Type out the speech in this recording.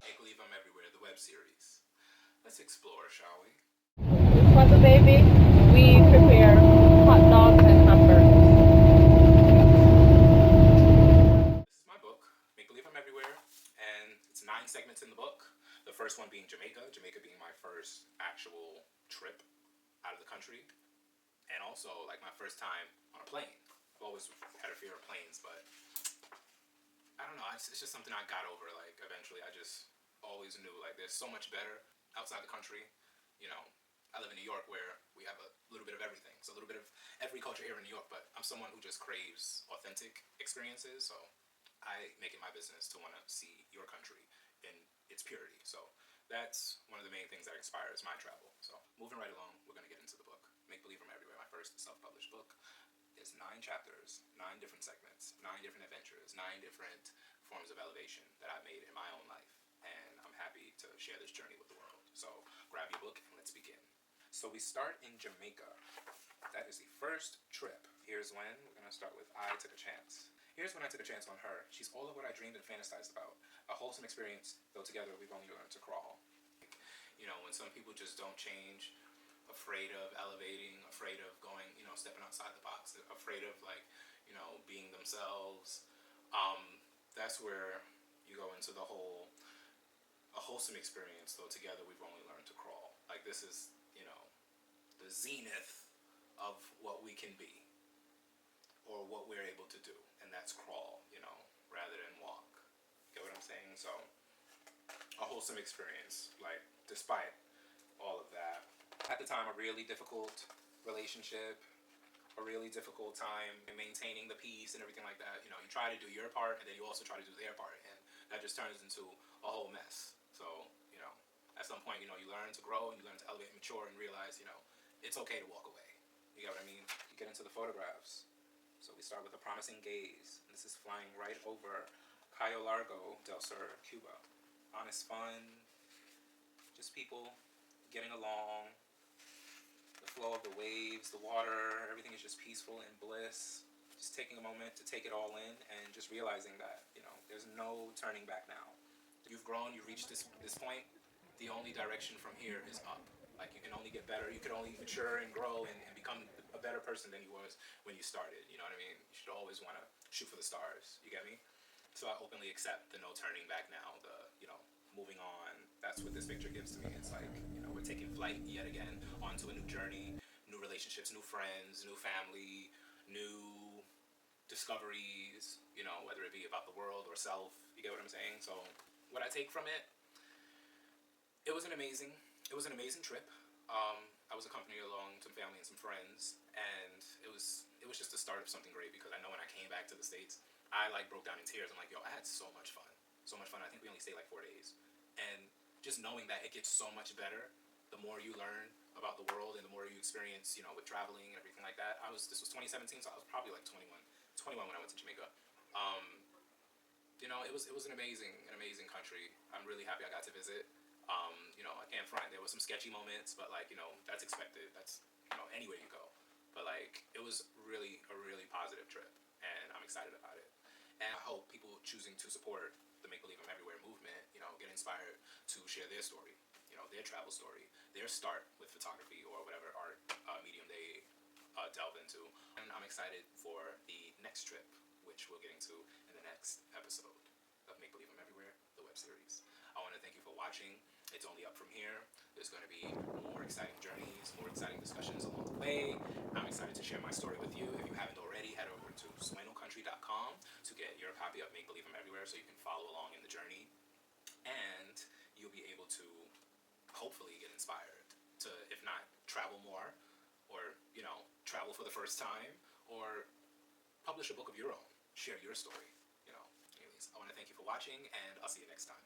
Make Believe I'm Everywhere, the web series. Let's explore, shall we? For the baby, we prepare hot dogs and hamburgers. This is my book, Make Believe I'm Everywhere, and it's 9 segments in the book. The first one being Jamaica, Jamaica being my first actual trip out of the country, and also like my first time on a plane. I've always had a fear of planes, but I don't know, it's just something I got over. Like eventually I just always knew like there's so much better outside the country. You know, I live in New York where we have a little bit of everything. So a little bit of every culture here in New York, but I'm someone who just craves authentic experiences. So I make it my business to want to see your country in its purity. So that's one of the main things that inspires my travel. So moving right along, we're going to get into the book. Make Believe from Everywhere, my first self-published book. It's 9 chapters, 9 different segments, 9 different adventures, 9 different forms of elevation that I've made in my own life. And I'm happy to share this journey with the world. So grab your book and let's begin. So we start in Jamaica. That is the first trip. Here's when. We're going to start with I Took a Chance. Here's when I took a chance on her. She's all of what I dreamed and fantasized about. A wholesome experience, though together we've only learned to crawl. You know, when some people just don't change, afraid of elevating, afraid of going, you know, stepping outside the box, afraid of like, you know, being themselves. That's where you go into the whole, a wholesome experience, though together we've only learned to crawl. Like this is, you know, the zenith of what we can be or what we're able to do, and that's crawl, you know, rather than walk. Get what I'm saying? So a wholesome experience, like despite all of that. At the time, a really difficult relationship, a really difficult time in maintaining the peace and everything like that. You know, you try to do your part and then you also try to do their part, and that just turns into a whole mess. So, you know, at some point, you know, you learn to grow and you learn to elevate and mature and realize, you know, it's okay to walk away. You get what I mean? You get into the photographs. So we start with A Promising Gaze. And this is flying right over Cayo Largo del Sur, Cuba. Honest fun, just people getting along, the flow of the waves, the water, everything is just peaceful and bliss. Just taking a moment to take it all in and just realizing that, you know, there's no turning back now. You've grown, you've reached this point. The only direction from here is up. Like you can only get better, you can only mature and grow and become a better person than you was when you started. You know what I mean? You should always want to shoot for the stars. You get me? So I openly accept the no turning back now, the, you know, moving on. That's what this picture gives to me. It's like, you know, we're taking flight yet again onto a new journey, new relationships, new friends, new family, new discoveries, you know, whether it be about the world or self. You get what I'm saying? So what I take from it, it was an amazing trip. I was accompanied along some family and some friends, and it was just the start of something great, because I know when I came back to the States, I like broke down in tears. I'm like, yo, I had so much fun. So much fun. I think we only stayed like 4 days. And just knowing that it gets so much better the more you learn about the world and the more you experience, you know, with traveling and everything like that. This was 2017, so I was probably like 21 when I went to Jamaica. You know, it was an amazing country. I'm really happy I got to visit. You know, I can't front. There were some sketchy moments, but like, you know, that's expected. That's, you know, anywhere you go. But like, it was really a really positive trip, and I'm excited about it. And I hope people choosing to support the Make Believe I'm Everywhere movement, you know, get inspired to share their story, you know, their travel story, their start with photography or whatever art medium they delve into. And I'm excited for the next trip, which we'll get into in the next episode of Make Believe I'm Everywhere, the web series. I want to thank you for watching. It's only up from here. There's going to be more exciting journeys, more exciting discussions along the way. I'm excited to share my story with you. If you haven't already, head over to suenocountry.com to get your copy of Make Believe I'm Everywhere so you can follow along in the journey. And you'll be able to hopefully get inspired to, if not travel more, or, you know, travel for the first time, or publish a book of your own. Share your story, you know. Anyways, I want to thank you for watching, and I'll see you next time.